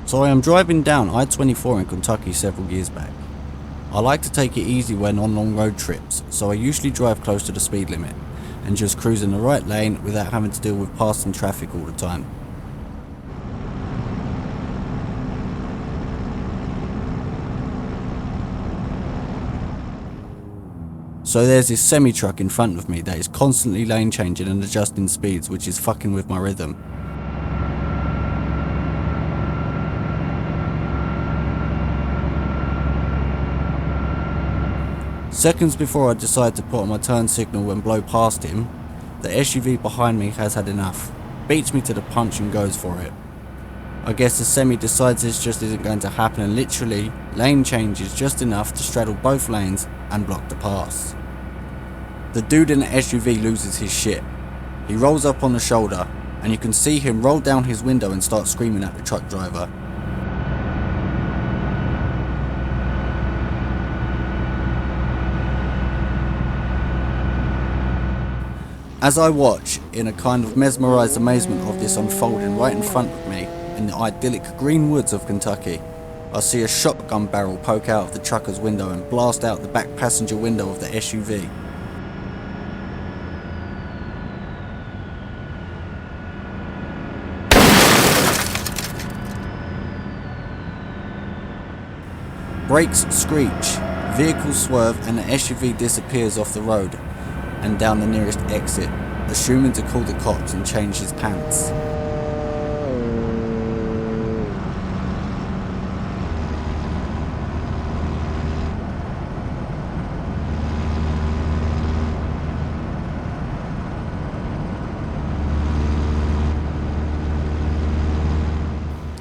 So I am driving down I-24 in Kentucky several years back. I like to take it easy when on long road trips, so I usually drive close to the speed limit and just cruise in the right lane without having to deal with passing traffic all the time. So there's this semi-truck in front of me that is constantly lane changing and adjusting speeds, which is fucking with my rhythm. Seconds before I decide to put on my turn signal and blow past him, the SUV behind me has had enough, beats me to the punch and goes for it. I guess the semi decides this just isn't going to happen and literally lane changes just enough to straddle both lanes and block the pass. The dude in the SUV loses his shit. He rolls up on the shoulder and you can see him roll down his window and start screaming at the truck driver. As I watch, in a kind of mesmerised amazement of this unfolding right in front of me, in the idyllic green woods of Kentucky, I see a shotgun barrel poke out of the trucker's window and blast out the back passenger window of the SUV. Brakes screech, vehicles swerve and the SUV disappears off the road and down the nearest exit, assuming to call the cops and change his pants.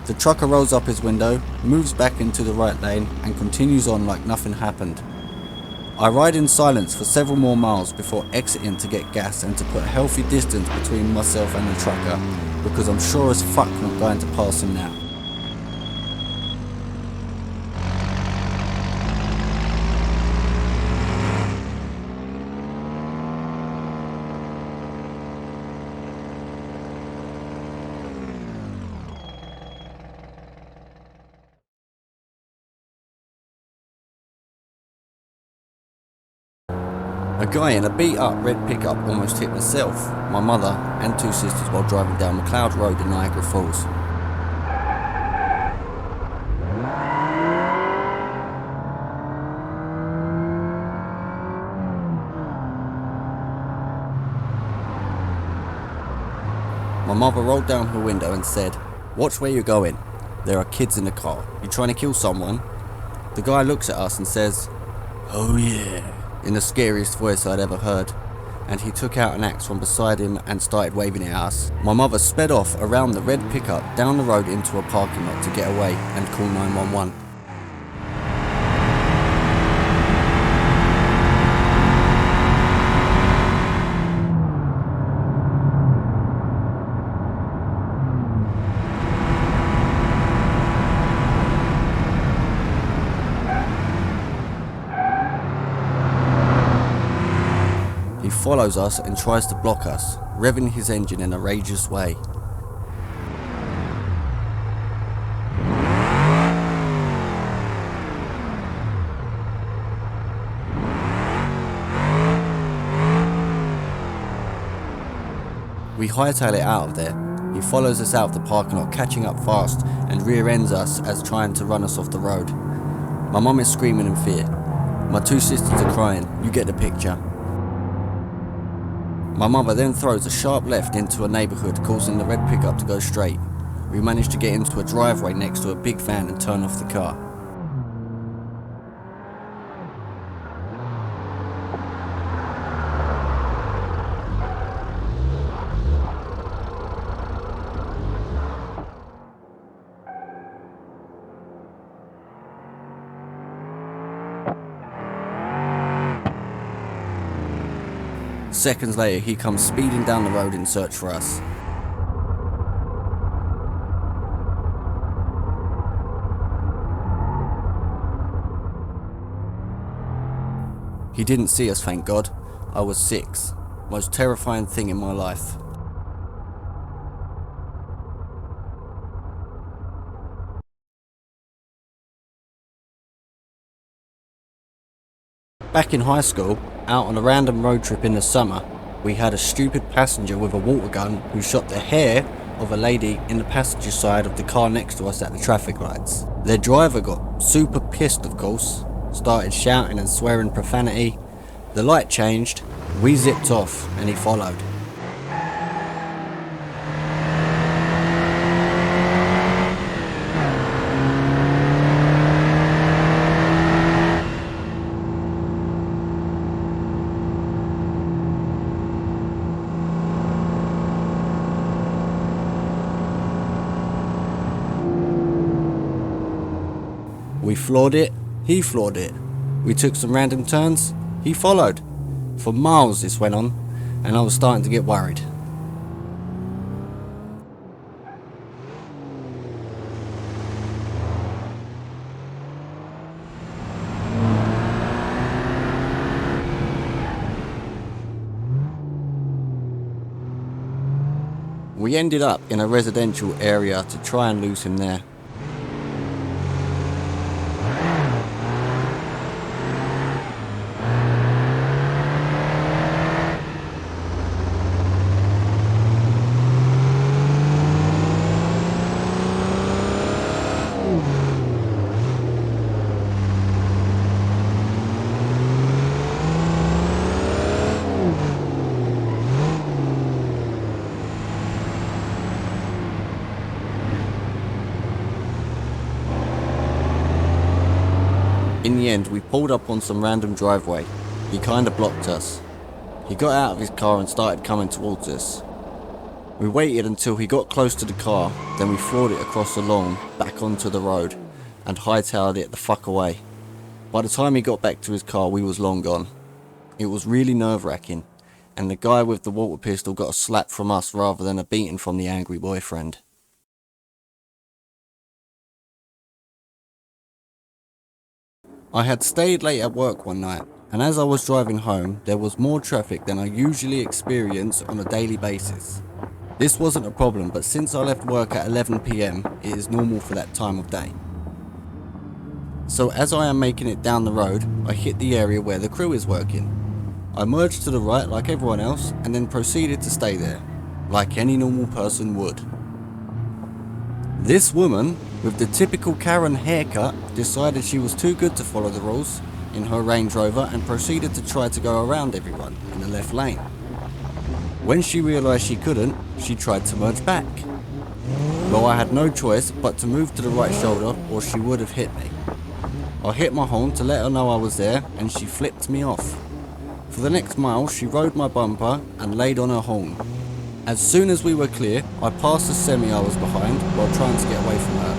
The trucker rolls up his window, moves back into the right lane and continues on like nothing happened. I ride in silence for several more miles before exiting to get gas and to put a healthy distance between myself and the trucker, because I'm sure as fuck not going to pass him now. A guy in a beat up red pickup almost hit myself, my mother and two sisters while driving down McLeod Road in Niagara Falls. My mother rolled down her window and said, "Watch where you're going. There are kids in the car. You trying to kill someone?" The guy looks at us and says, "Oh yeah," in the scariest voice I'd ever heard, and he took out an axe from beside him and started waving it at us. My mother sped off around the red pickup down the road into a parking lot to get away and call 911. He follows us and tries to block us, revving his engine in a rageous way. We hightail it out of there. He follows us out of the parking lot, catching up fast and rear ends us as trying to run us off the road. My mum is screaming in fear. My two sisters are crying. You get the picture. My mother then throws a sharp left into a neighbourhood, causing the red pickup to go straight. We manage to get into a driveway next to a big van and turn off the car. Seconds later, he comes speeding down the road in search for us. He didn't see us, thank God. I was 6. Most terrifying thing in my life. Back in high school, out on a random road trip in the summer, we had a stupid passenger with a water gun who shot the hair of a lady in the passenger side of the car next to us at the traffic lights. Their driver got super pissed, of course, started shouting and swearing profanity. The light changed, we zipped off and he followed. We floored it, he floored it. We took some random turns, he followed. For miles this went on, and I was starting to get worried. We ended up in a residential area to try and lose him there. In the end, we pulled up on some random driveway. He kinda blocked us. He got out of his car and started coming towards us. We waited until he got close to the car, then we floored it across the lawn, back onto the road, and hightailed it the fuck away. By the time he got back to his car, we was long gone. It was really nerve-wracking, and the guy with the water pistol got a slap from us rather than a beating from the angry boyfriend. I had stayed late at work one night, and as I was driving home, there was more traffic than I usually experience on a daily basis. This wasn't a problem, but since I left work at 11 PM, it is normal for that time of day. So as I am making it down the road, I hit the area where the crew is working. I merged to the right like everyone else, and then proceeded to stay there, like any normal person would. This woman, with the typical Karren haircut, decided she was too good to follow the rules in her Range Rover and proceeded to try to go around everyone in the left lane. When she realised she couldn't, she tried to merge back. Well, I had no choice but to move to the right shoulder or she would have hit me. I hit my horn to let her know I was there and she flipped me off. For the next mile, she rode my bumper and laid on her horn. As soon as we were clear, I passed the semi I was behind while trying to get away from her.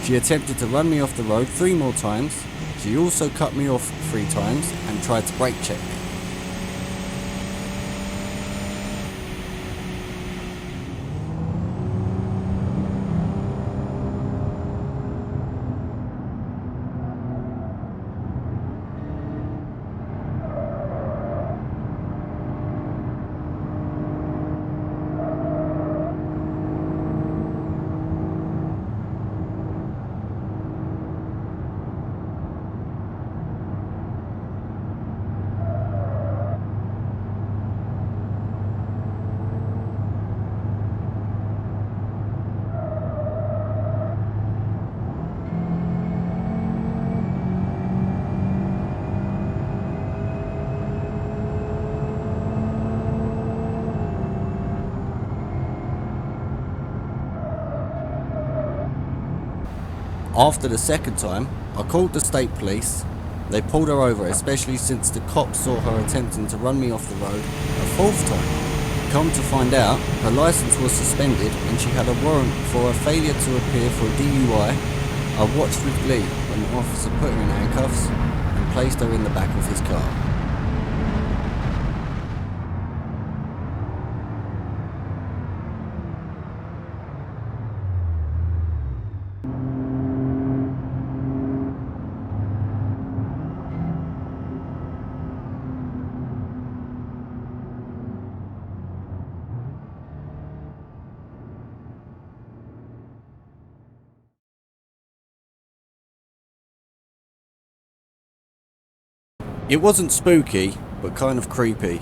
She attempted to run me off the road 3 more times. She also cut me off 3 times and tried to brake check me. After the second time, I called the state police. They pulled her over, especially since the cops saw her attempting to run me off the road a 4th time. Come to find out, her license was suspended and she had a warrant for a failure to appear for a DUI, I watched with glee when the officer put her in handcuffs and placed her in the back of his car. It wasn't spooky, but kind of creepy,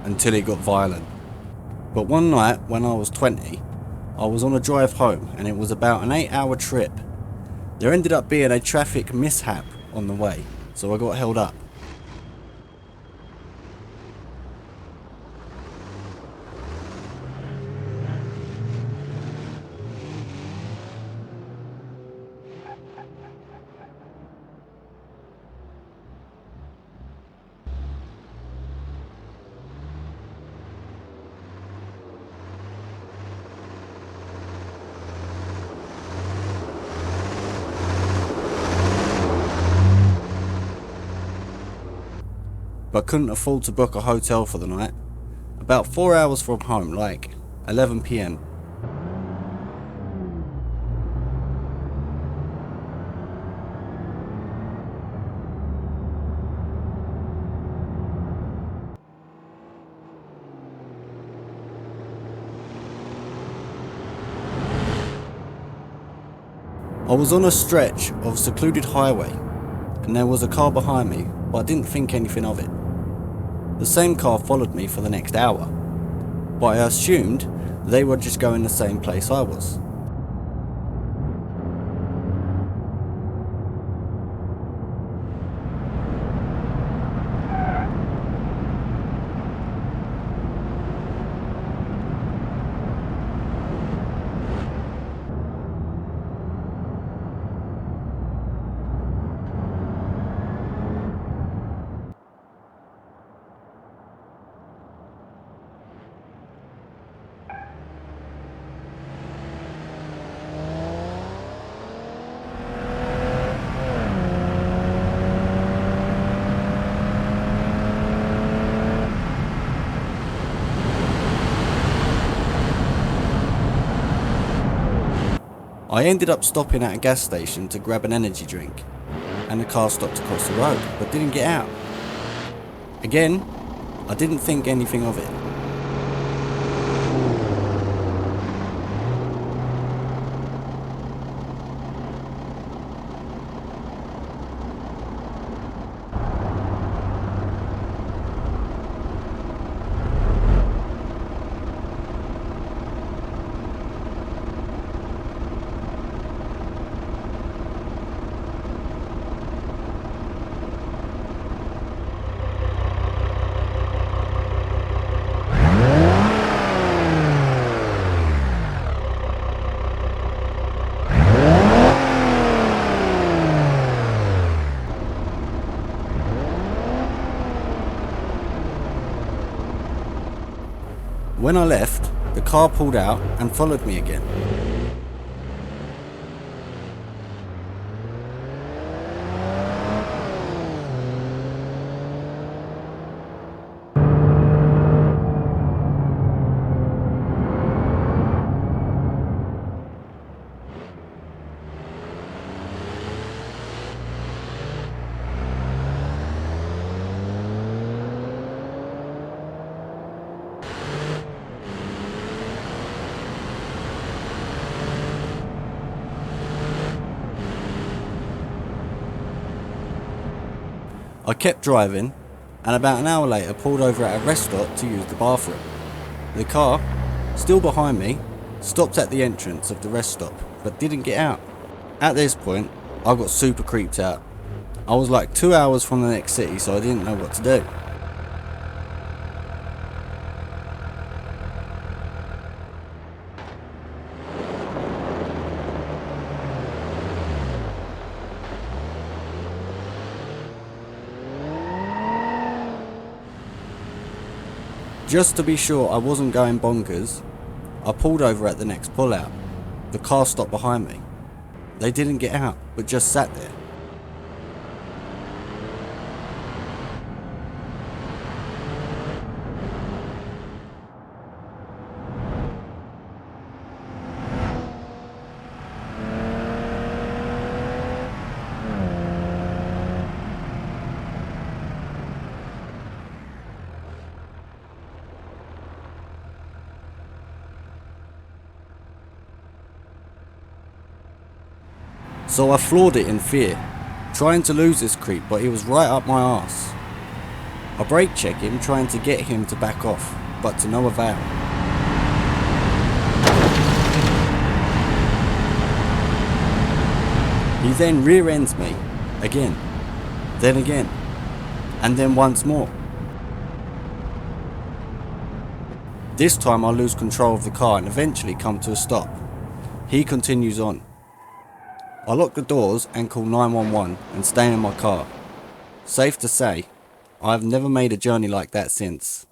until it got violent. But one night, when I was 20, I was on a drive home and it was about an 8-hour trip. There ended up being a traffic mishap on the way, so I got held up. But couldn't afford to book a hotel for the night. About 4 hours from home, like 11 PM. I was on a stretch of secluded highway and there was a car behind me, but I didn't think anything of it. The same car followed me for the next hour, but I assumed they were just going the same place I was. I ended up stopping at a gas station to grab an energy drink, and the car stopped across the road, but didn't get out. Again, I didn't think anything of it. When I left, the car pulled out and followed me again. I kept driving, and about an hour later pulled over at a rest stop to use the bathroom. The car, still behind me, stopped at the entrance of the rest stop, but didn't get out. At this point, I got super creeped out. I was like 2 hours from the next city, so I didn't know what to do. Just to be sure I wasn't going bonkers, I pulled over at the next pullout. The car stopped behind me. They didn't get out, but just sat there. So I floored it in fear, trying to lose this creep, but he was right up my arse. I brake check him, trying to get him to back off, but to no avail. He then rear ends me, again, and then once more. This time I lose control of the car and eventually come to a stop. He continues on. I lock the doors and call 911 and stay in my car. Safe to say, I have never made a journey like that since.